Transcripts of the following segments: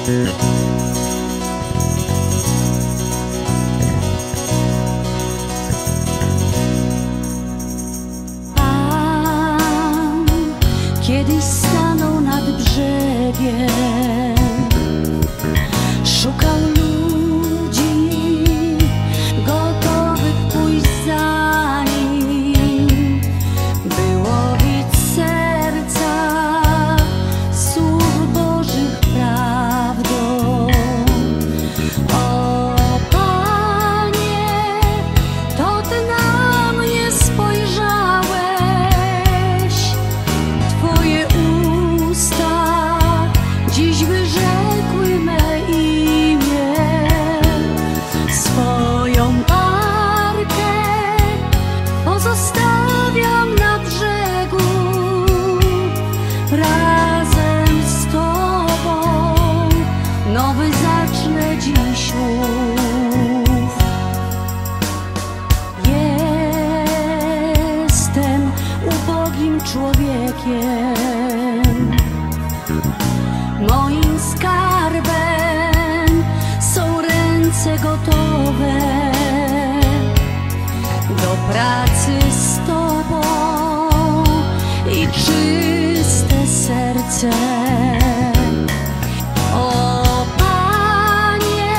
Pan kiedyś stanął nad brzegiem, szukał ludzi gotowych pójść za nim, by łowić serca słów Bożych prawdą. O Panie, to Ty na mnie spojrzałeś, Twoje usta dziś wyrzekły me imię. Swoją barkę pozostawiam na brzegu, razem z Tobą nowy zacznę dziś mów. Jestem ubogim człowiekiem, moim skarbem są ręce gotowe do pracy z Tobą i czyste serce. O Panie,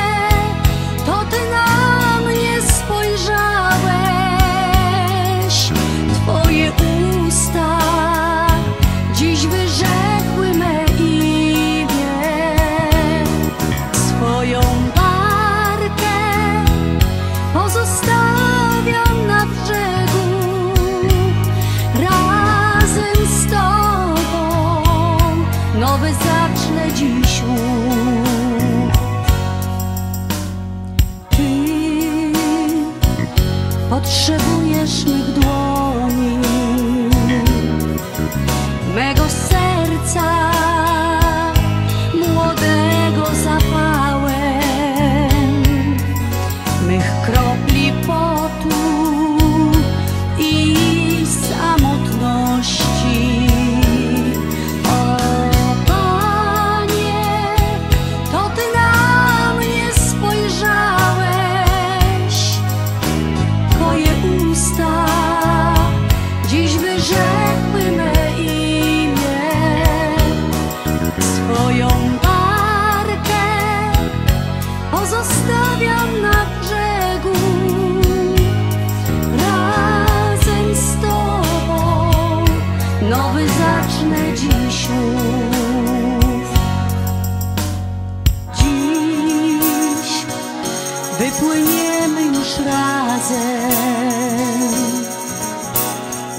to Ty na mnie spojrzałeś, Twoje usta dziś wyrzekły me imię. Swoją barkę pozostawiam na brzegu, razem z Tobą nowy zacznę dziś mów. Ty potrzebujesz mych dłoni, mego serca młodego zapałem, mych kropli potu i samotności. O Panie, to Ty na mnie spojrzałeś, Twoje usta dziś wyrzekły me imię. Swoją barkę pozostawiam na brzegu, razem z Tobą nowy zacznę dziś mów. Dziś wypłyniemy już razem,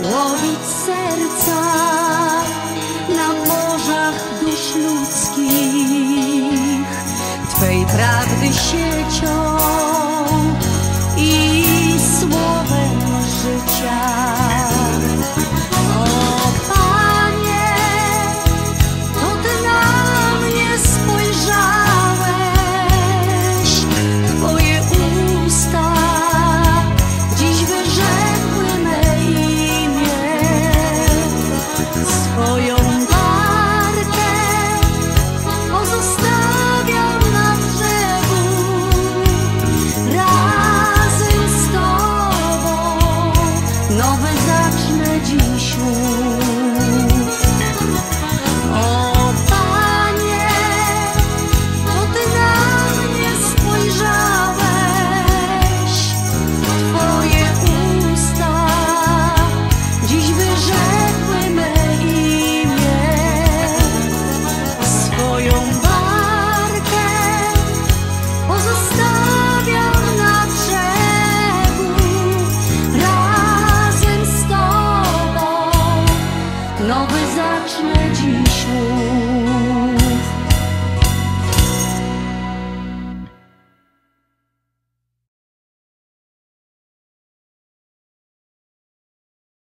łowić serca na morzach dusz ludzkich, Twej prawdy sieć